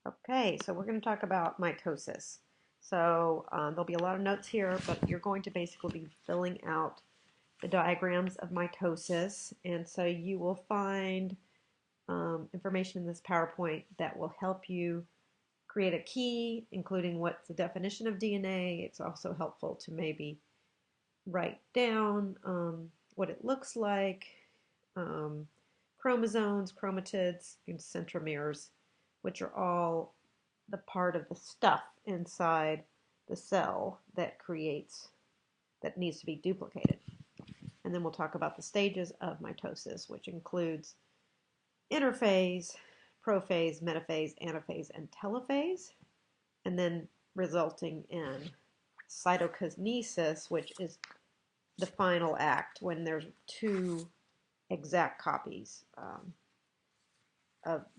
Okay, so we're going to talk about mitosis. So there'll be a lot of notes here, but you're going to basically be filling out the diagrams of mitosis. And so you will find information in this PowerPoint that will help you create a key, including what's the definition of DNA. It's also helpful to maybe write down what it looks like, um, chromosomes, chromatids, and centromeres, which are all the part of the stuff inside the cell that needs to be duplicated. And then we'll talk about the stages of mitosis, which includes interphase, prophase, metaphase, anaphase, and telophase, and then resulting in cytokinesis, which is the final act when there's two exact copies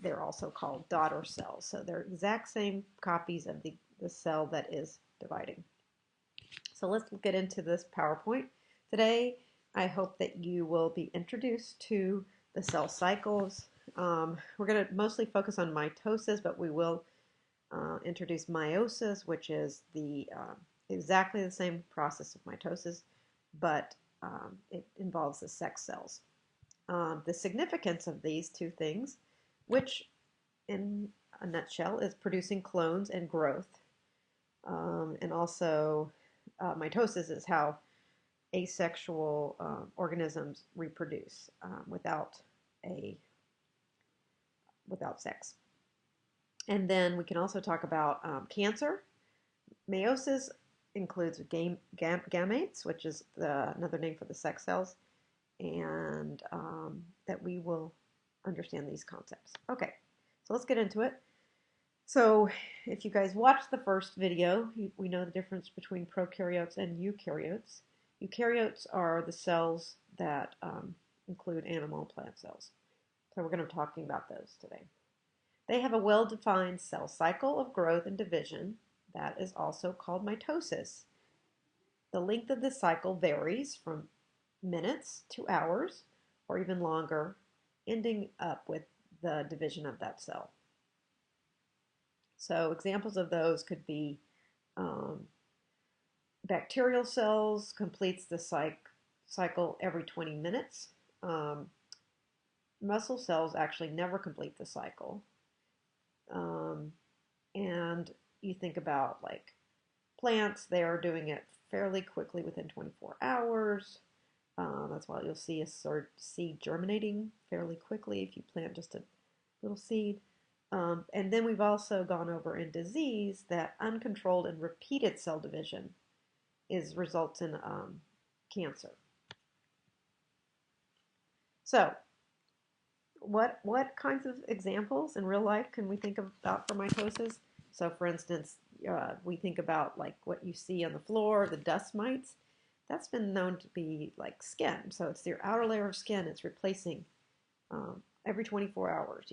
they're also called daughter cells. So they're exact same copies of the cell that is dividing. So let's get into this PowerPoint. Today, I hope that you will be introduced to the cell cycles. We're going to mostly focus on mitosis, but we will introduce meiosis, which is exactly the same process of mitosis, but it involves the sex cells. The significance of these two things, which in a nutshell is producing clones and growth, and also mitosis is how asexual organisms reproduce without sex. And then we can also talk about cancer. Meiosis includes gametes, which is another name for the sex cells, and that we will understand these concepts. Okay, so let's get into it. So if you guys watched the first video, we know the difference between prokaryotes and eukaryotes. Eukaryotes are the cells that include animal and plant cells. So we're going to be talking about those today. They have a well-defined cell cycle of growth and division that is also called mitosis. The length of the cycle varies from minutes to hours or even longer, ending up with the division of that cell. So examples of those could be bacterial cells completes the cycle every 20 minutes. Muscle cells actually never complete the cycle. And you think about like plants, they are doing it fairly quickly within 24 hours. That's why you'll see a seed germinating fairly quickly if you plant just a little seed. And then we've also gone over in disease that uncontrolled and repeated cell division results in cancer. So what kinds of examples in real life can we think about for mitosis? So for instance, we think about like what you see on the floor, the dust mites. That's been known to be like skin. So it's your outer layer of skin. It's replacing every 24 hours.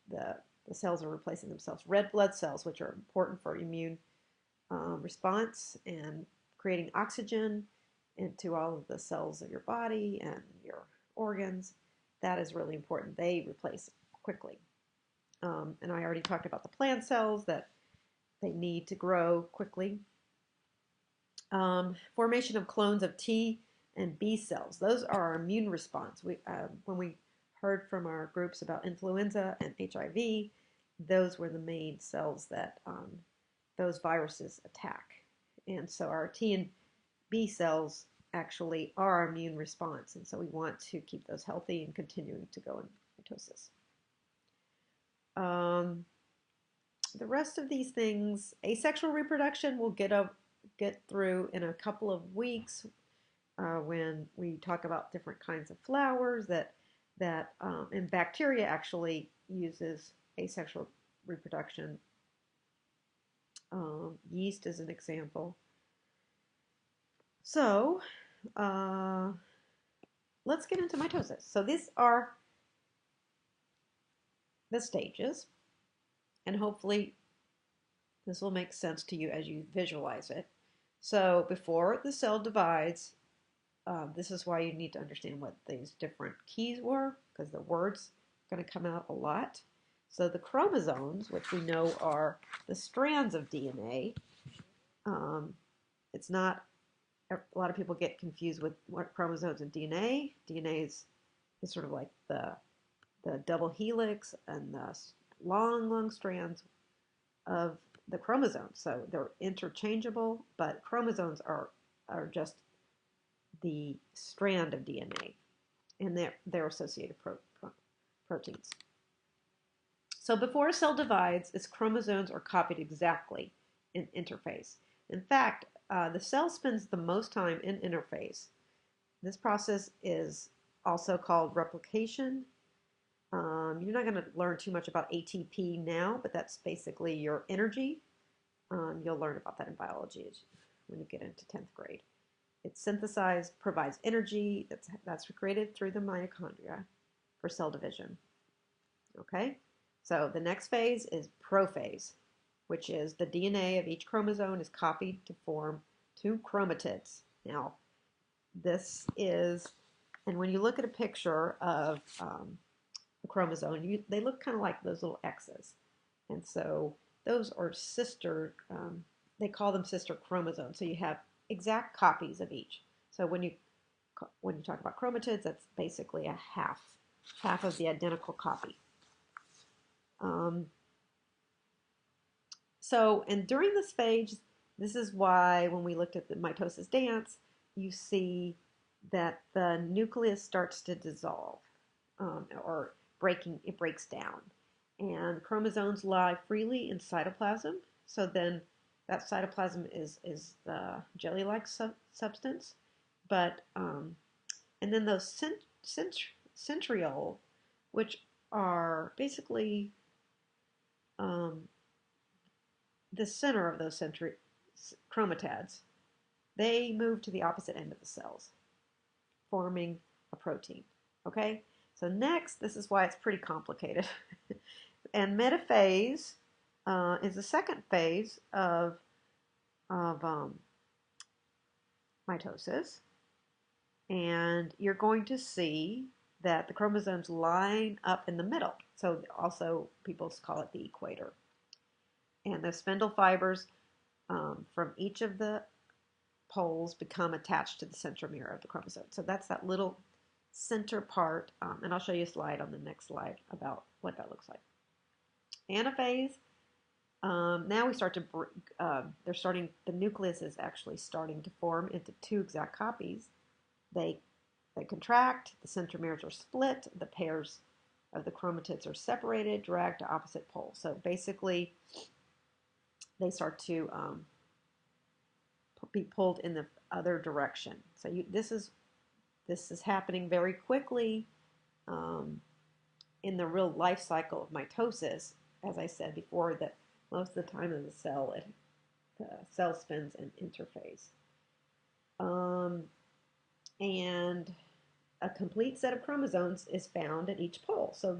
The cells are replacing themselves. Red blood cells, which are important for immune response and creating oxygen into all of the cells of your body and your organs. That is really important. They replace quickly. And I already talked about the plant cells that they need to grow quickly. Formation of clones of T and B cells. Those are our immune response. When we heard from our groups about influenza and HIV, those were the main cells that those viruses attack. And so our T and B cells actually are our immune response. And so we want to keep those healthy and continuing to go in mitosis. The rest of these things, asexual reproduction, we'll get through in a couple of weeks when we talk about different kinds of flowers and bacteria actually uses asexual reproduction. Yeast is an example. So let's get into mitosis. So these are the stages, and hopefully this will make sense to you as you visualize it. So before the cell divides, this is why you need to understand what these different keys were, because the word's going to come out a lot. So the chromosomes, which we know are the strands of DNA, um, it's not, a lot of people get confused with what chromosomes and DNA. DNA is sort of like the double helix and the long strands of the chromosomes. So they're interchangeable, but chromosomes are just the strand of DNA, and they're associated proteins. So before a cell divides, its chromosomes are copied exactly in interphase. In fact, the cell spends the most time in interphase. This process is also called replication. You're not going to learn too much about ATP now, but that's basically your energy. You'll learn about that in biology when you get into 10th grade. It's synthesized, provides energy that's created through the mitochondria for cell division. Okay, so the next phase is prophase, which is the DNA of each chromosome is copied to form two chromatids. Now, this is, and when you look at a picture of a chromosome, they look kind of like those little X's. And so those are they call them sister chromosomes. So you have exact copies of each. So when you talk about chromatids, that's basically a half of the identical copy. And during this phase, this is why when we looked at the mitosis dance, you see that the nucleus starts to dissolve, or it breaks down. And chromosomes lie freely in cytoplasm. So then that cytoplasm is the jelly-like substance. But, and then those centriole, which are basically the center of those chromatids, they move to the opposite end of the cells, forming a protein. Okay? So next, this is why it's pretty complicated. And metaphase is the second phase of mitosis. And you're going to see that the chromosomes line up in the middle. So also people call it the equator. And the spindle fibers from each of the poles become attached to the centromere of the chromosome. So that's that little center part. And I'll show you a slide on the next slide about what that looks like. Anaphase, now we start to, the nucleus is actually starting to form into two exact copies. They contract, the centromeres are split, the pairs of the chromatids are separated, dragged to opposite poles. So basically, they start to be pulled in the other direction. So this is happening very quickly in the real life cycle of mitosis. As I said before, that most of the time in the cell, the cell spins in interphase. And a complete set of chromosomes is found at each pole. So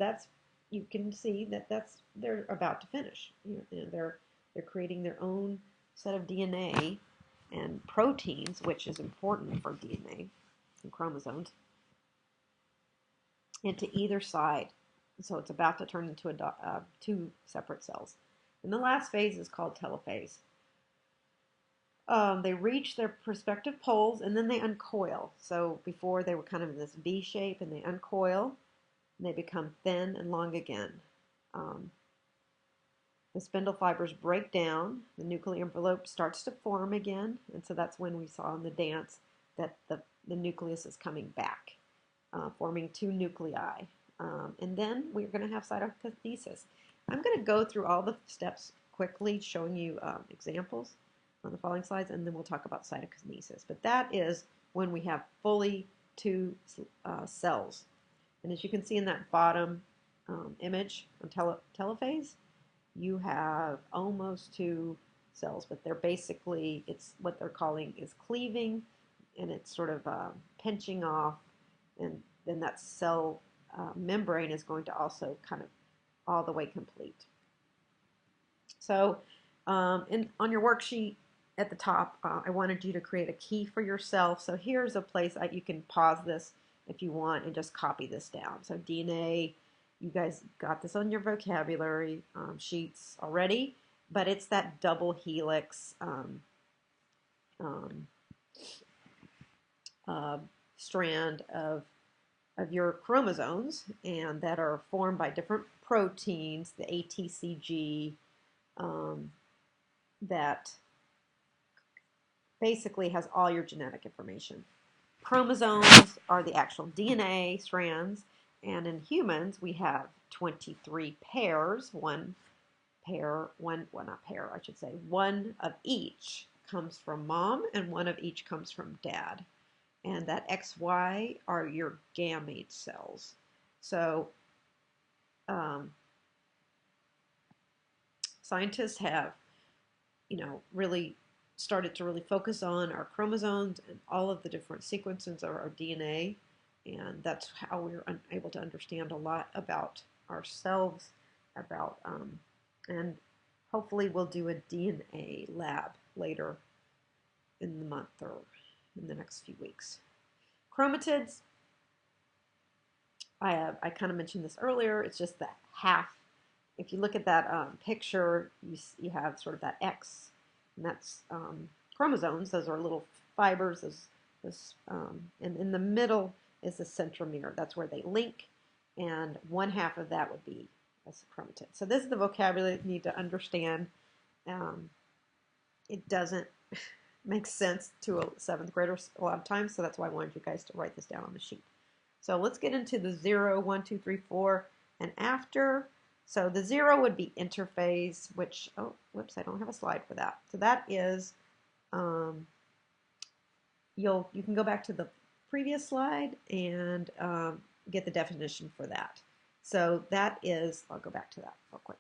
you can see that they're about to finish. They're creating their own set of DNA and proteins, which is important for DNA and chromosomes, into either side. So it's about to turn into two separate cells. And the last phase is called telophase. They reach their respective poles and then they uncoil. So before they were kind of in this V shape, and they uncoil and they become thin and long again. The spindle fibers break down, the nuclear envelope starts to form again, and so that's when we saw in the dance that the nucleus is coming back, forming two nuclei. And then we're going to have cytokinesis. I'm going to go through all the steps quickly, showing you examples on the following slides, and then we'll talk about cytokinesis. But that is when we have fully two cells. And as you can see in that bottom image on telophase, you have almost two cells, but they're basically, it's what they're calling is cleaving, and it's sort of pinching off, and then that cell membrane is going to also kind of all the way complete. So on your worksheet at the top, I wanted you to create a key for yourself. So here's a place that you can pause this if you want and just copy this down. So DNA You guys got this on your vocabulary sheets already, but it's that double helix um, uh, strand of your chromosomes, and that are formed by different proteins, the ATCG, um, that basically has all your genetic information. Chromosomes are the actual DNA strands, and in humans we have 23 pairs, well, not pair, I should say, one of each comes from mom and one of each comes from dad. And that XY are your gamete cells. So scientists have, really started to really focus on our chromosomes and all of the different sequences of our DNA. And that's how we're able to understand a lot about ourselves, and hopefully we'll do a DNA lab later in the month or in the next few weeks. Chromatids, I kind of mentioned this earlier, it's just the half. If you look at that picture, you have sort of that X, and that's chromosomes. Those are little fibers. And in the middle is the centromere. That's where they link, and one half of that would be a chromatid. So this is the vocabulary you need to understand. It doesn't make sense to a seventh grader a lot of times, so that's why I wanted you guys to write this down on the sheet. So let's get into the 0, 1, 2, 3, 4, and after. So the 0 would be interphase, which, oh, whoops, I don't have a slide for that. So that is, you can go back to the previous slide and get the definition for that. So that is, I'll go back to that real quick.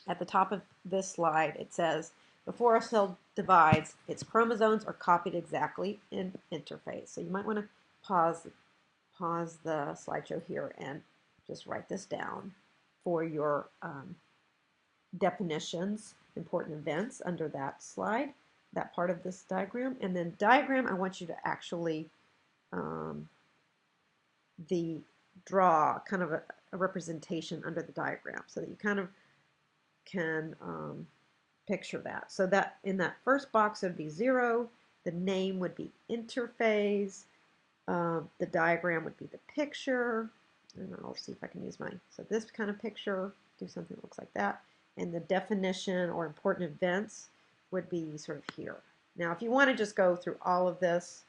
At the top of this slide, it says, before a cell divides, its chromosomes are copied exactly in interphase. So you might want to pause the slideshow here and just write this down for your definitions, important events under that slide, that part of this diagram. And then diagram, I want you to actually draw kind of a representation under the diagram so that you kind of can picture that. So that in that first box would be 0, the name would be interphase, the diagram would be the picture, and I'll see if I can use mine. So this kind of picture, do something that looks like that, and the definition or important events would be sort of here. Now if you want to just go through all of this,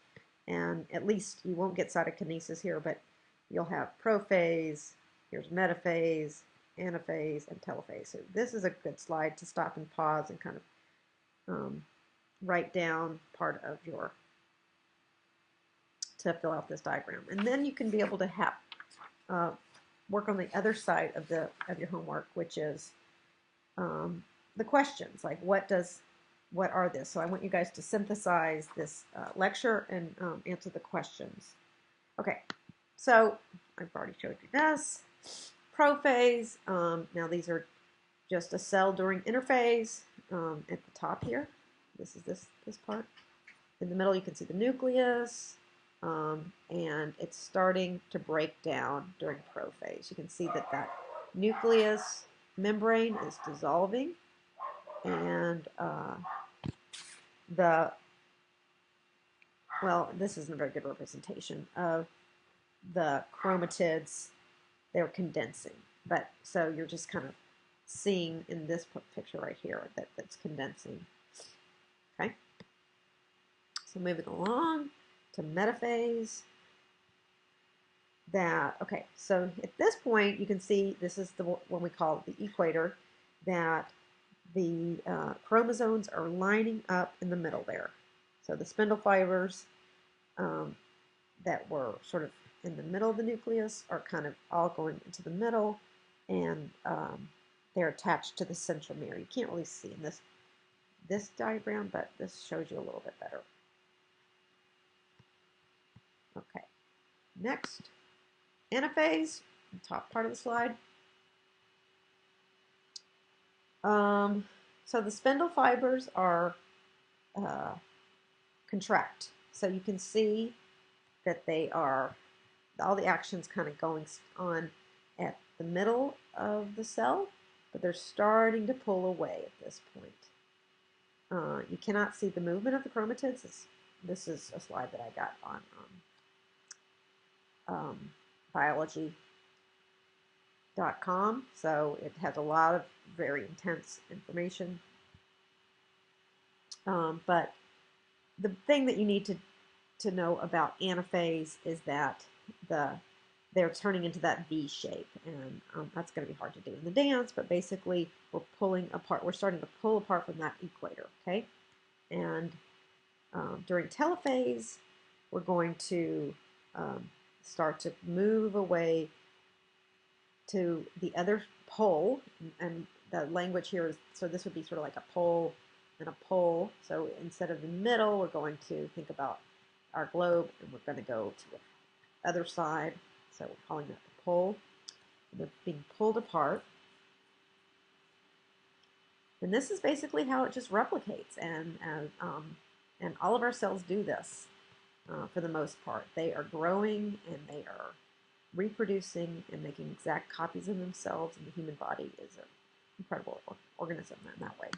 and at least you won't get cytokinesis here, but you'll have prophase, here's metaphase, anaphase, and telophase. So this is a good slide to stop and pause and kind of write down part of to fill out this diagram. And then you can be able to have work on the other side of your homework, which is the questions, like what are this? So I want you guys to synthesize this lecture and answer the questions. Okay, so I've already showed you this. Prophase, now these are just a cell during interphase. At the top here, this is this part. In the middle you can see the nucleus, and it's starting to break down during prophase. You can see that nucleus membrane is dissolving, and this isn't a very good representation of the chromatids. They're condensing, but so you're just kind of seeing in this picture right here that's condensing. Okay, so moving along to metaphase. Okay, so at this point you can see this is the one we call the equator, that the chromosomes are lining up in the middle there. So the spindle fibers that were sort of in the middle of the nucleus are kind of all going into the middle, and they're attached to the centromere. You can't really see in this diagram, but this shows you a little bit better. Okay, next, anaphase, the top part of the slide. So the spindle fibers are contract. So you can see that they are, all the actions kind of going on the middle of the cell, but they're starting to pull away at this point. You cannot see the movement of the chromatids. This is a slide that I got on biology.com, so it has a lot of very intense information. But the thing that you need to know about anaphase is that they're turning into that V shape, and that's going to be hard to do in the dance, but basically we're pulling apart, we're starting to pull apart from that equator, okay? And during telophase, we're going to start to move away to the other pole, and the language here is, so this would be sort of like a pole and a pole. So instead of the middle, we're going to think about our globe, and we're going to go to the other side. So we're calling that the pole. They're being pulled apart. And this is basically how it just replicates. And all of our cells do this for the most part. They are growing and they are reproducing and making exact copies of themselves. And the human body is an incredible organism in that way.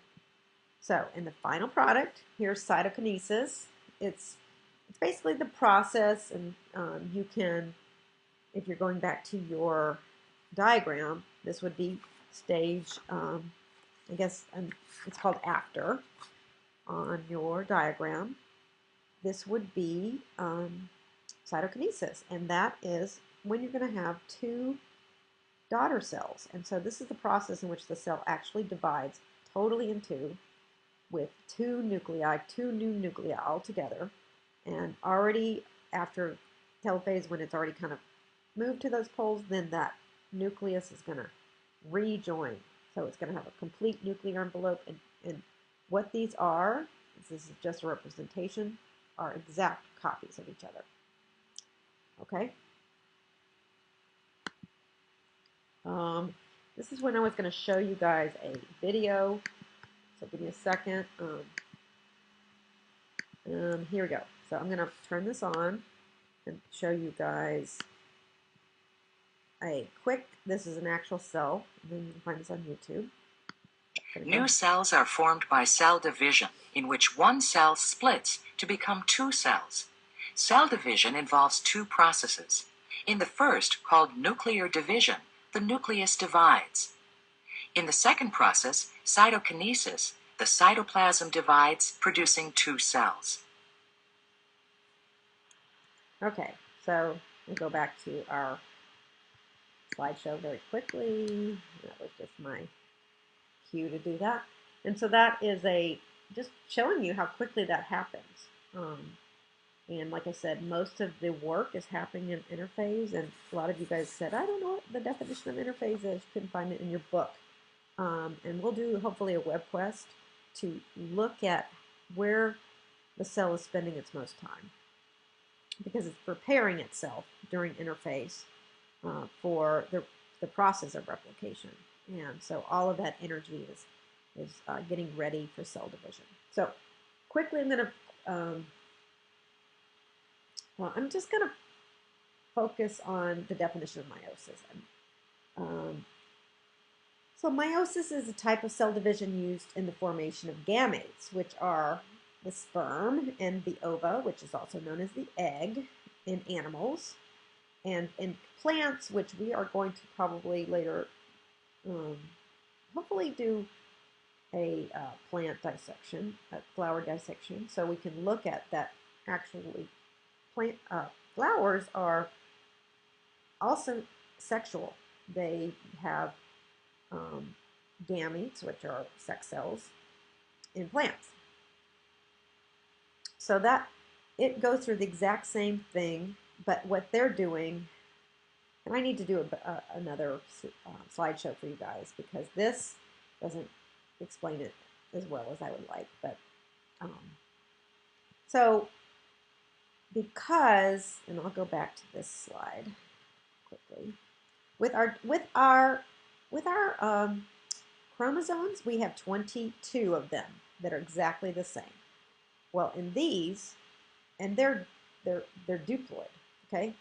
So in the final product, here's cytokinesis. It's basically the process, and you can, if you're going back to your diagram, this would be stage, I guess it's called after on your diagram. This would be cytokinesis, and that is when you're going to have two daughter cells. And so this is the process in which the cell actually divides totally in two with two nuclei, two new nuclei all together. And already after telophase, when it's already kind of moved to those poles, then that nucleus is going to rejoin. So it's going to have a complete nuclear envelope. And what these are, this is just a representation, are exact copies of each other. Okay? This is when I was going to show you guys a video. So give me a second. Here we go. So I'm going to turn this on and show you guys a quick, this is an actual cell. And then you can find this on YouTube. New cells are formed by cell division, in which one cell splits to become two cells. Cell division involves two processes. In the first, called nuclear division, the nucleus divides. In the second process, cytokinesis, the cytoplasm divides, producing two cells. Okay, so we'll go back to our slideshow very quickly. That was just my cue to do that. And so that is just showing you how quickly that happens. And like I said, most of the work is happening in interphase, and a lot of you guys said, I don't know what the definition of interphase is. You couldn't find it in your book. And we'll do hopefully a web quest to look at where the cell is spending its most time, because it's preparing itself during interphase for the process of replication. And so all of that energy is getting ready for cell division. So quickly, I'm just going to focus on the definition of meiosis. So meiosis is a type of cell division used in the formation of gametes, which are the sperm and the ova, which is also known as the egg, in animals. And in plants, which we are going to probably later hopefully do a plant dissection, a flower dissection, so we can look at that. Actually, flowers are also sexual. They have gametes, which are sex cells, in plants. So that it goes through the exact same thing, but what they're doing, and I need to do another slideshow for you guys, because this doesn't explain it as well as I would like. But so because, and I'll go back to this slide quickly. With our chromosomes, we have 22 of them that are exactly the same. Well, in these, and they're diploid, okay?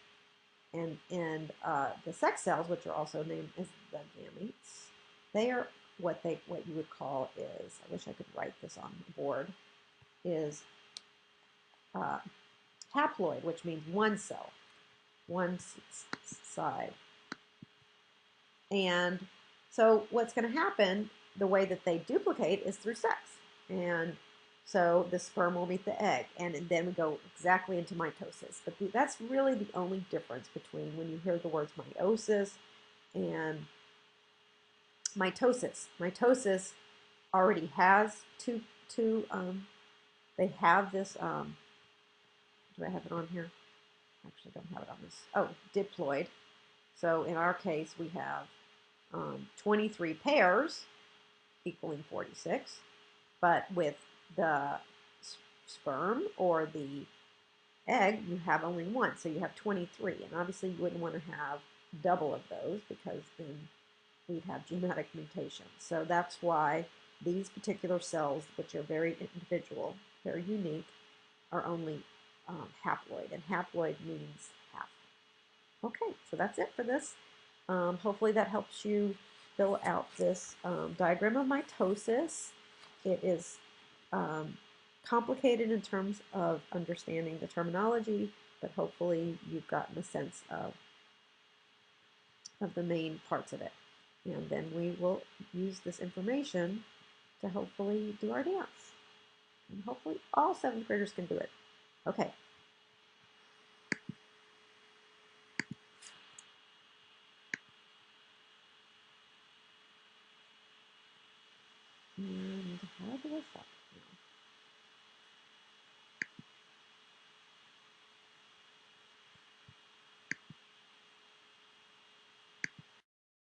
And the sex cells, which are also named as the gametes, they are what you would call is, I wish I could write this on the board, is uh, haploid, which means one cell, one side. And so what's going to happen, the way that they duplicate is through sex. And so the sperm will meet the egg, and then we go exactly into mitosis. But that's really the only difference between when you hear the words meiosis and mitosis. Mitosis already has they have this, do I have it on here? Actually, don't have it on this. Oh, diploid. So in our case, we have 23 pairs equaling 46, but with the sperm or the egg, you have only one, so you have 23. And obviously, you wouldn't want to have double of those because then we'd have genetic mutations. So that's why these particular cells, which are very individual, very unique, are only haploid, and haploid means half. Okay, so that's it for this. Hopefully that helps you fill out this diagram of mitosis. It is complicated in terms of understanding the terminology, but hopefully you've gotten a sense of the main parts of it. And then we will use this information to hopefully do our dance. And hopefully all 7th graders can do it. Okay. And how do I stop?